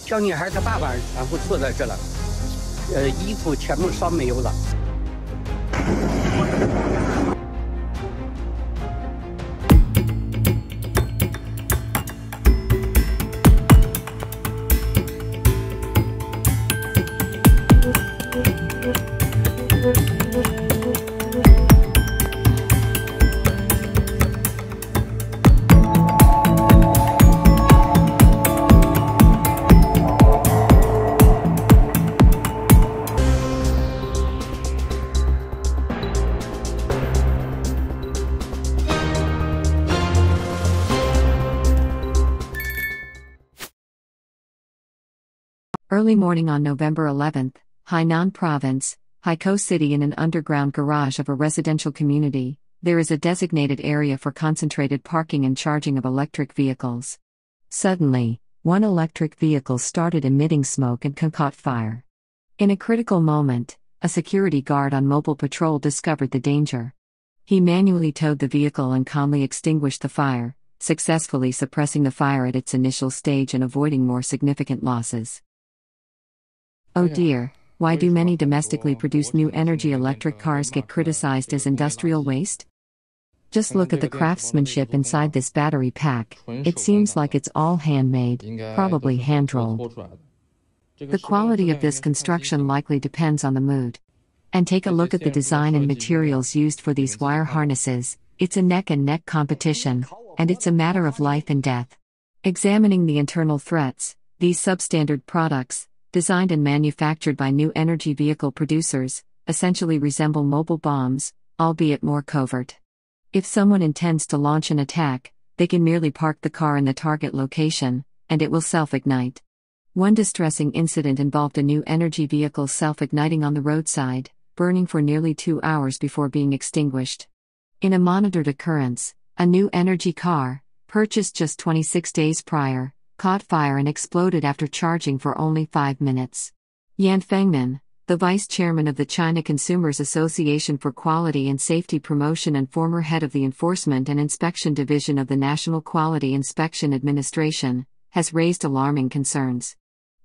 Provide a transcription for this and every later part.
小女孩她爸爸全部坐在这了，衣服全部烧没有了。Early morning on November 11th, Hainan Province, Haikou City. In an underground garage of a residential community, there is a designated area for concentrated parking and charging of electric vehicles. Suddenly, one electric vehicle started emitting smoke and caught fire. In a critical moment, a security guard on mobile patrol discovered the danger. He manually towed the vehicle and calmly extinguished the fire, successfully suppressing the fire at its initial stage and avoiding more significant losses. Oh dear, why do many domestically produced new energy electric cars get criticized as industrial waste? Just look at the craftsmanship inside this battery pack. It seems like it's all handmade, probably hand-rolled. The quality of this construction likely depends on the mood. And take a look at the design and materials used for these wire harnesses. It's a neck-and-neck competition, and it's a matter of life and death. Examining the internal threats, these substandard products, designed and manufactured by new energy vehicle producers, essentially resemble mobile bombs, albeit more covert. If someone intends to launch an attack, they can merely park the car in the target location, and it will self-ignite. One distressing incident involved a new energy vehicle self-igniting on the roadside, burning for nearly 2 hours before being extinguished. In a monitored occurrence, a new energy car, purchased just 26 days prior, caught fire and exploded after charging for only 5 minutes. Yan Fengmin, the vice chairman of the China Consumers Association for Quality and Safety Promotion and former head of the Enforcement and Inspection Division of the National Quality Inspection Administration, has raised alarming concerns.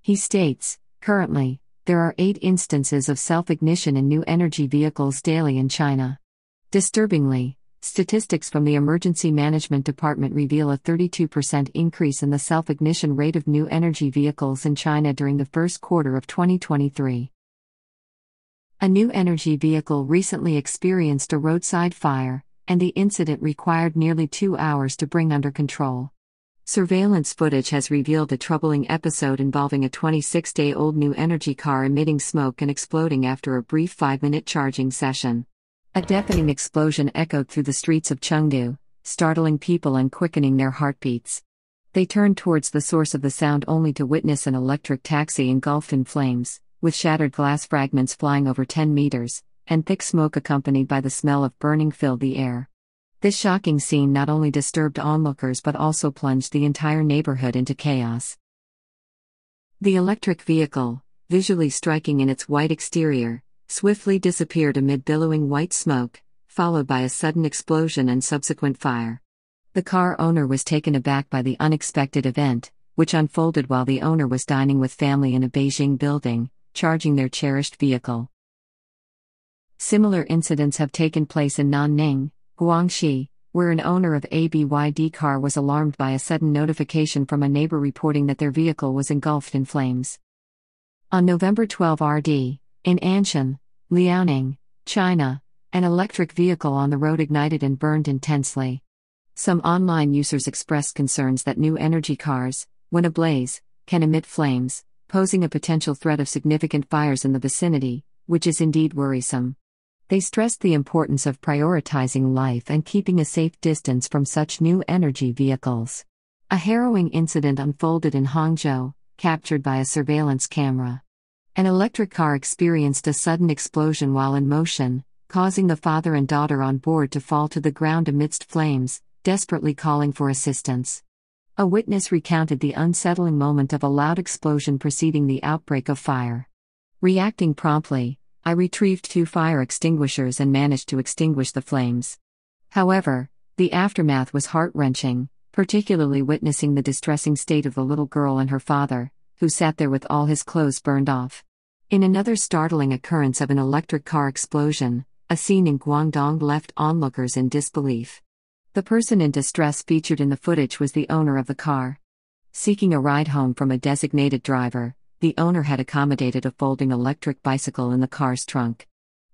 He states, currently, there are 8 instances of self-ignition in new energy vehicles daily in China. Disturbingly, statistics from the Emergency Management Department reveal a 32% increase in the self-ignition rate of new energy vehicles in China during the first quarter of 2023. A new energy vehicle recently experienced a roadside fire, and the incident required nearly 2 hours to bring under control. Surveillance footage has revealed a troubling episode involving a 26-day-old new energy car emitting smoke and exploding after a brief 5-minute charging session. A deafening explosion echoed through the streets of Chengdu, startling people and quickening their heartbeats. They turned towards the source of the sound only to witness an electric taxi engulfed in flames, with shattered glass fragments flying over 10 meters, and thick smoke accompanied by the smell of burning filled the air. This shocking scene not only disturbed onlookers but also plunged the entire neighborhood into chaos. The electric vehicle, visually striking in its white exterior, swiftly disappeared amid billowing white smoke, followed by a sudden explosion and subsequent fire. The car owner was taken aback by the unexpected event, which unfolded while the owner was dining with family in a Beijing building, charging their cherished vehicle. Similar incidents have taken place in Nanning, Guangxi, where an owner of a BYD car was alarmed by a sudden notification from a neighbor reporting that their vehicle was engulfed in flames. On November 12 RD, in Anshan, Liaoning, China, an electric vehicle on the road ignited and burned intensely. Some online users expressed concerns that new energy cars, when ablaze, can emit flames, posing a potential threat of significant fires in the vicinity, which is indeed worrisome. They stressed the importance of prioritizing life and keeping a safe distance from such new energy vehicles. A harrowing incident unfolded in Hangzhou, captured by a surveillance camera. An electric car experienced a sudden explosion while in motion, causing the father and daughter on board to fall to the ground amidst flames, desperately calling for assistance. A witness recounted the unsettling moment of a loud explosion preceding the outbreak of fire. Reacting promptly, I retrieved 2 fire extinguishers and managed to extinguish the flames. However, the aftermath was heart-wrenching, particularly witnessing the distressing state of the little girl and her father, who sat there with all his clothes burned off. In another startling occurrence of an electric car explosion, a scene in Guangdong left onlookers in disbelief. The person in distress featured in the footage was the owner of the car. Seeking a ride home from a designated driver, the owner had accommodated a folding electric bicycle in the car's trunk.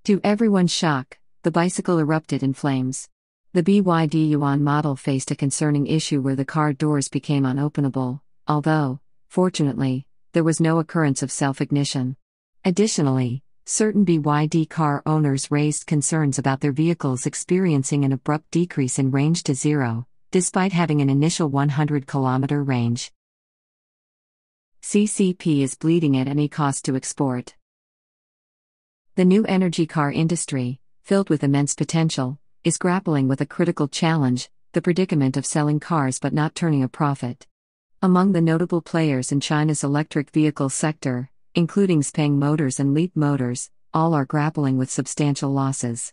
To everyone's shock, the bicycle erupted in flames. The BYD Yuan model faced a concerning issue where the car doors became unopenable, although, fortunately, there was no occurrence of self-ignition. Additionally, certain BYD car owners raised concerns about their vehicles experiencing an abrupt decrease in range to zero, despite having an initial 100-kilometer range. CCP is bleeding at any cost to export. The new energy car industry, filled with immense potential, is grappling with a critical challenge: the predicament of selling cars but not turning a profit. Among the notable players in China's electric vehicle sector, including Xpeng Motors and Leap Motors, all are grappling with substantial losses.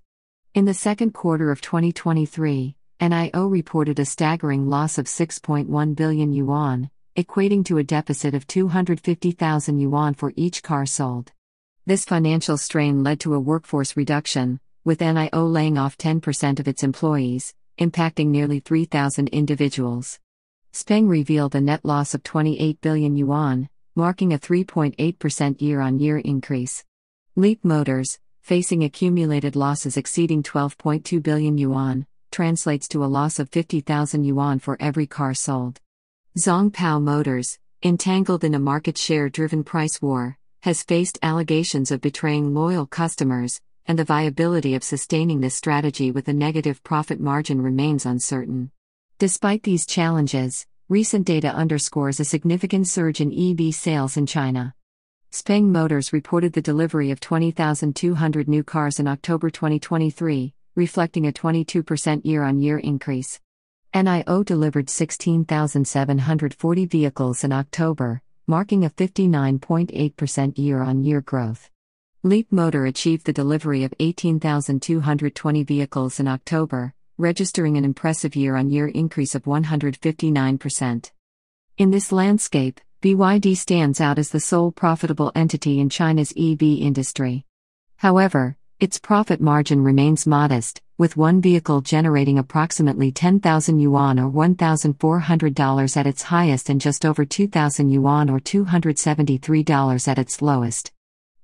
In the second quarter of 2023, NIO reported a staggering loss of 6.1 billion yuan, equating to a deficit of 250,000 yuan for each car sold. This financial strain led to a workforce reduction, with NIO laying off 10% of its employees, impacting nearly 3,000 individuals. Xpeng revealed a net loss of 28 billion yuan, marking a 3.8% year-on-year increase. Leap Motors, facing accumulated losses exceeding 12.2 billion yuan, translates to a loss of 50,000 yuan for every car sold. Zhongpao Motors, entangled in a market share-driven price war, has faced allegations of betraying loyal customers, and the viability of sustaining this strategy with a negative profit margin remains uncertain. Despite these challenges, recent data underscores a significant surge in EV sales in China. Xpeng Motors reported the delivery of 20,200 new cars in October 2023, reflecting a 22% year-on-year increase. NIO delivered 16,740 vehicles in October, marking a 59.8% year-on-year growth. Leap Motor achieved the delivery of 18,220 vehicles in October, registering an impressive year-on-year increase of 159%. In this landscape, BYD stands out as the sole profitable entity in China's EV industry. However, its profit margin remains modest, with one vehicle generating approximately 10,000 yuan or $1,400 at its highest and just over 2,000 yuan or $273 at its lowest.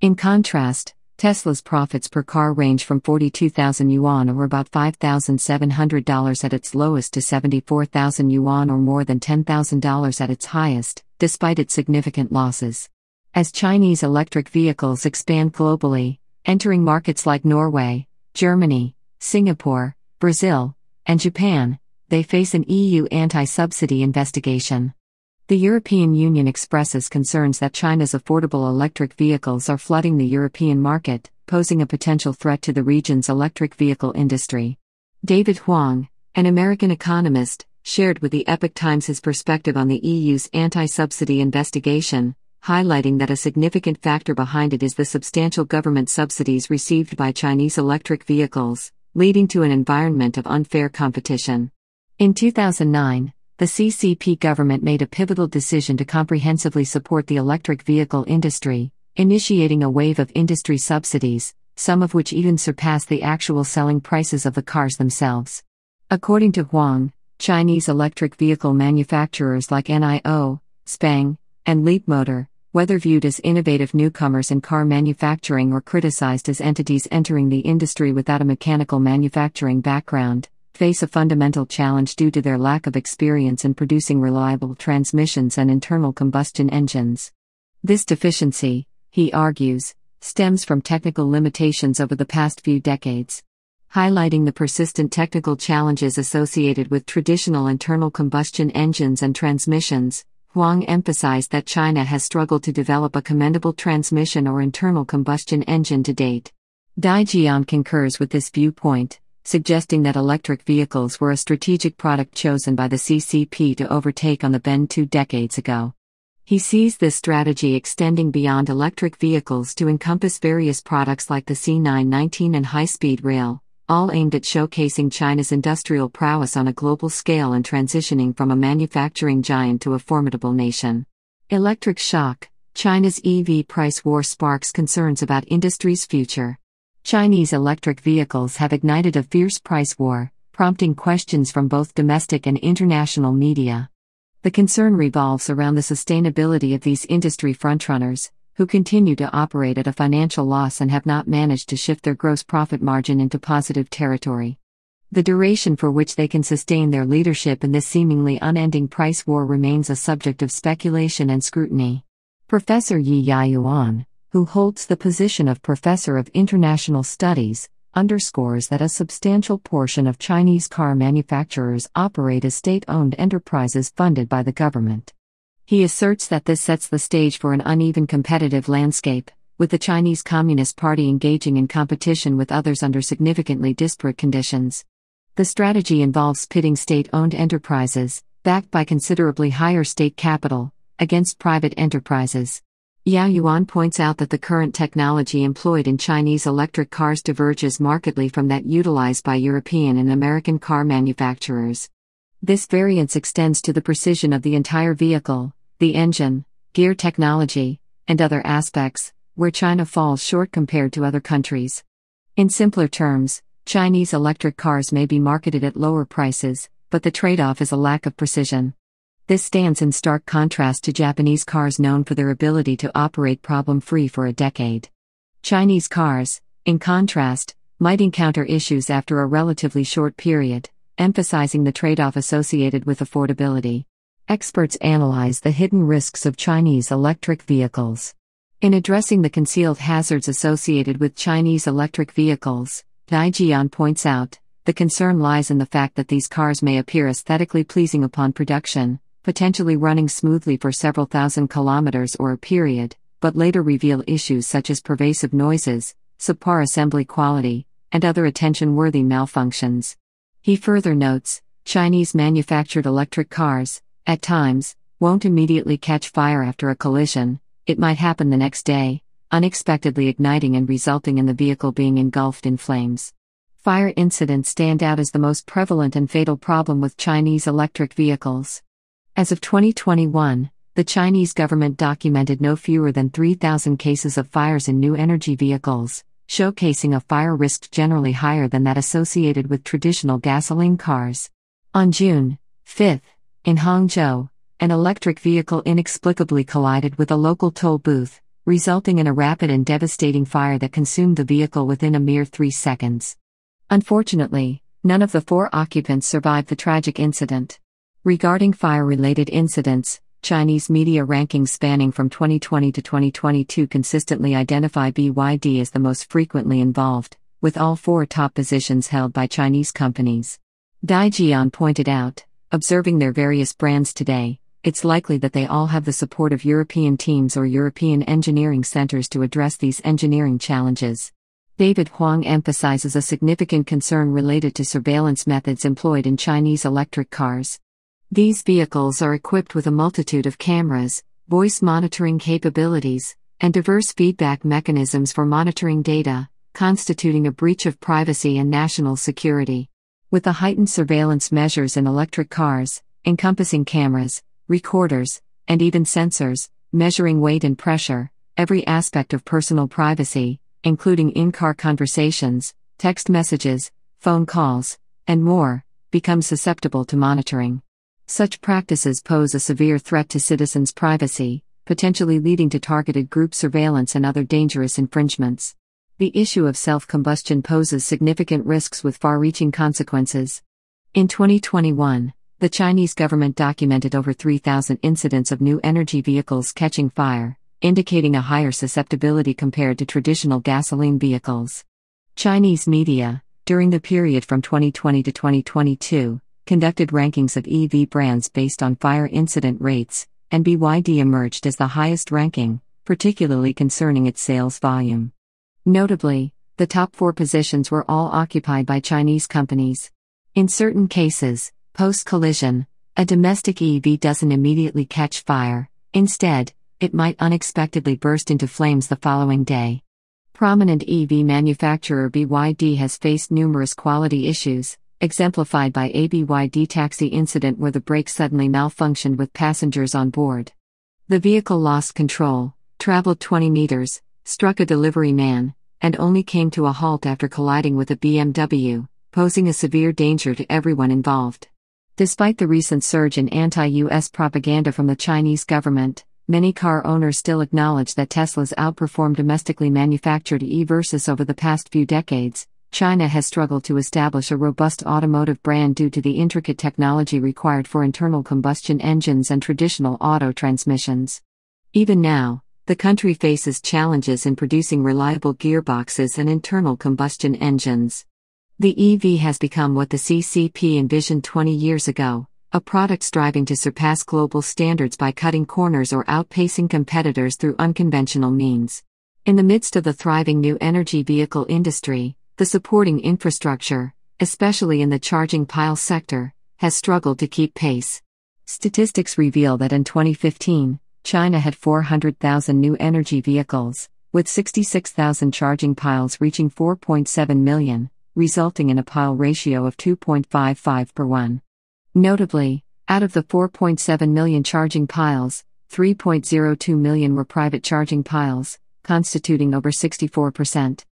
In contrast, Tesla's profits per car range from 42,000 yuan or about $5,700 at its lowest to 74,000 yuan or more than $10,000 at its highest, despite its significant losses. As Chinese electric vehicles expand globally, entering markets like Norway, Germany, Singapore, Brazil, and Japan, they face an EU anti-subsidy investigation. The European Union expresses concerns that China's affordable electric vehicles are flooding the European market, posing a potential threat to the region's electric vehicle industry. David Huang, an American economist, shared with the Epoch Times his perspective on the EU's anti-subsidy investigation, highlighting that a significant factor behind it is the substantial government subsidies received by Chinese electric vehicles, leading to an environment of unfair competition. In 2009, the CCP government made a pivotal decision to comprehensively support the electric vehicle industry, initiating a wave of industry subsidies, some of which even surpassed the actual selling prices of the cars themselves. According to Huang, Chinese electric vehicle manufacturers like NIO, Xpeng, and Leap Motor, whether viewed as innovative newcomers in car manufacturing or criticized as entities entering the industry without a mechanical manufacturing background, face a fundamental challenge due to their lack of experience in producing reliable transmissions and internal combustion engines. This deficiency, he argues, stems from technical limitations over the past few decades. Highlighting the persistent technical challenges associated with traditional internal combustion engines and transmissions, Huang emphasized that China has struggled to develop a commendable transmission or internal combustion engine to date. Xi'an concurs with this viewpoint, suggesting that electric vehicles were a strategic product chosen by the CCP to overtake on the bend 2 decades ago. He sees this strategy extending beyond electric vehicles to encompass various products like the C919 and high-speed rail, all aimed at showcasing China's industrial prowess on a global scale and transitioning from a manufacturing giant to a formidable nation. Electric shock. China's EV price war sparks concerns about industry's future. Chinese electric vehicles have ignited a fierce price war, prompting questions from both domestic and international media. The concern revolves around the sustainability of these industry frontrunners, who continue to operate at a financial loss and have not managed to shift their gross profit margin into positive territory. The duration for which they can sustain their leadership in this seemingly unending price war remains a subject of speculation and scrutiny. Professor Yi Yuan, who holds the position of Professor of International Studies, underscores that a substantial portion of Chinese car manufacturers operate as state-owned enterprises funded by the government. He asserts that this sets the stage for an uneven competitive landscape, with the Chinese Communist Party engaging in competition with others under significantly disparate conditions. The strategy involves pitting state-owned enterprises, backed by considerably higher state capital, against private enterprises. Yao Yuan points out that the current technology employed in Chinese electric cars diverges markedly from that utilized by European and American car manufacturers. This variance extends to the precision of the entire vehicle, the engine, gear technology, and other aspects, where China falls short compared to other countries. In simpler terms, Chinese electric cars may be marketed at lower prices, but the trade-off is a lack of precision. This stands in stark contrast to Japanese cars known for their ability to operate problem-free for a decade. Chinese cars, in contrast, might encounter issues after a relatively short period, emphasizing the trade-off associated with affordability. Experts analyze the hidden risks of Chinese electric vehicles. In addressing the concealed hazards associated with Chinese electric vehicles, Dai Jian points out, the concern lies in the fact that these cars may appear aesthetically pleasing upon production, potentially running smoothly for several thousand kilometers or a period, but later reveal issues such as pervasive noises, subpar assembly quality, and other attention-worthy malfunctions. He further notes, Chinese manufactured electric cars, at times, won't immediately catch fire after a collision. It might happen the next day, unexpectedly igniting and resulting in the vehicle being engulfed in flames. Fire incidents stand out as the most prevalent and fatal problem with Chinese electric vehicles. As of 2021, the Chinese government documented no fewer than 3,000 cases of fires in new energy vehicles, showcasing a fire risk generally higher than that associated with traditional gasoline cars. On June 5, in Hangzhou, an electric vehicle inexplicably collided with a local toll booth, resulting in a rapid and devastating fire that consumed the vehicle within a mere 3 seconds. Unfortunately, none of the 4 occupants survived the tragic incident. Regarding fire-related incidents, Chinese media rankings spanning from 2020 to 2022 consistently identify BYD as the most frequently involved, with all 4 top positions held by Chinese companies. Dai Jian pointed out, observing their various brands today, it's likely that they all have the support of European teams or European engineering centers to address these engineering challenges. David Huang emphasizes a significant concern related to surveillance methods employed in Chinese electric cars. These vehicles are equipped with a multitude of cameras, voice monitoring capabilities, and diverse feedback mechanisms for monitoring data, constituting a breach of privacy and national security. With the heightened surveillance measures in electric cars, encompassing cameras, recorders, and even sensors, measuring weight and pressure, every aspect of personal privacy, including in-car conversations, text messages, phone calls, and more, becomes susceptible to monitoring. Such practices pose a severe threat to citizens' privacy, potentially leading to targeted group surveillance and other dangerous infringements. The issue of self-combustion poses significant risks with far-reaching consequences. In 2021, the Chinese government documented over 3,000 incidents of new energy vehicles catching fire, indicating a higher susceptibility compared to traditional gasoline vehicles. Chinese media, during the period from 2020 to 2022, conducted rankings of EV brands based on fire incident rates, and BYD emerged as the highest ranking, particularly concerning its sales volume. Notably, the top 4 positions were all occupied by Chinese companies. In certain cases, post-collision, a domestic EV doesn't immediately catch fire. Instead, it might unexpectedly burst into flames the following day. Prominent EV manufacturer BYD has faced numerous quality issues, exemplified by a BYD taxi incident where the brakes suddenly malfunctioned with passengers on board. The vehicle lost control, traveled 20 meters, struck a delivery man, and only came to a halt after colliding with a BMW, posing a severe danger to everyone involved. Despite the recent surge in anti-US propaganda from the Chinese government, many car owners still acknowledge that Tesla's outperformed domestically manufactured e-Versus over the past few decades. China has struggled to establish a robust automotive brand due to the intricate technology required for internal combustion engines and traditional auto transmissions. Even now, the country faces challenges in producing reliable gearboxes and internal combustion engines. The EV has become what the CCP envisioned 20 years ago, a product striving to surpass global standards by cutting corners or outpacing competitors through unconventional means. In the midst of the thriving new energy vehicle industry, the supporting infrastructure, especially in the charging pile sector, has struggled to keep pace. Statistics reveal that in 2015, China had 400,000 new energy vehicles, with 66,000 charging piles reaching 4.7 million, resulting in a pile ratio of 2.55 per 1. Notably, out of the 4.7 million charging piles, 3.02 million were private charging piles, constituting over 64%.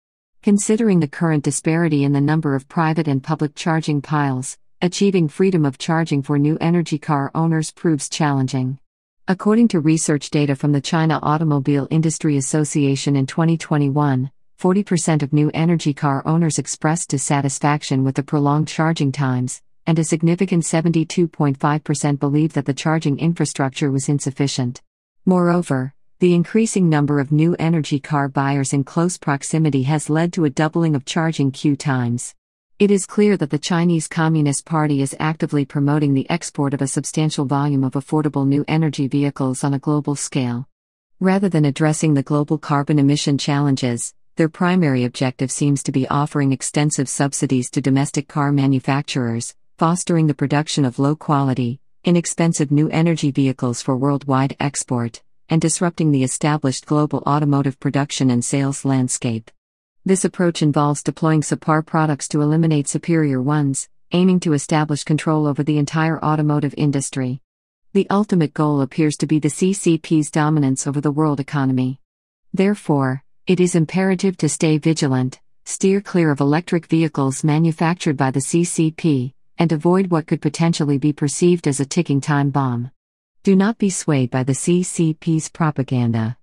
Considering the current disparity in the number of private and public charging piles, achieving freedom of charging for new energy car owners proves challenging. According to research data from the China Automobile Industry Association in 2021, 40% of new energy car owners expressed dissatisfaction with the prolonged charging times, and a significant 72.5% believed that the charging infrastructure was insufficient. Moreover, the increasing number of new energy car buyers in close proximity has led to a doubling of charging queue times. It is clear that the Chinese Communist Party is actively promoting the export of a substantial volume of affordable new energy vehicles on a global scale. Rather than addressing the global carbon emission challenges, their primary objective seems to be offering extensive subsidies to domestic car manufacturers, fostering the production of low-quality, inexpensive new energy vehicles for worldwide export, and disrupting the established global automotive production and sales landscape. This approach involves deploying subpar products to eliminate superior ones, aiming to establish control over the entire automotive industry. The ultimate goal appears to be the CCP's dominance over the world economy. Therefore, it is imperative to stay vigilant, steer clear of electric vehicles manufactured by the CCP, and avoid what could potentially be perceived as a ticking time bomb. Do not be swayed by the CCP's propaganda.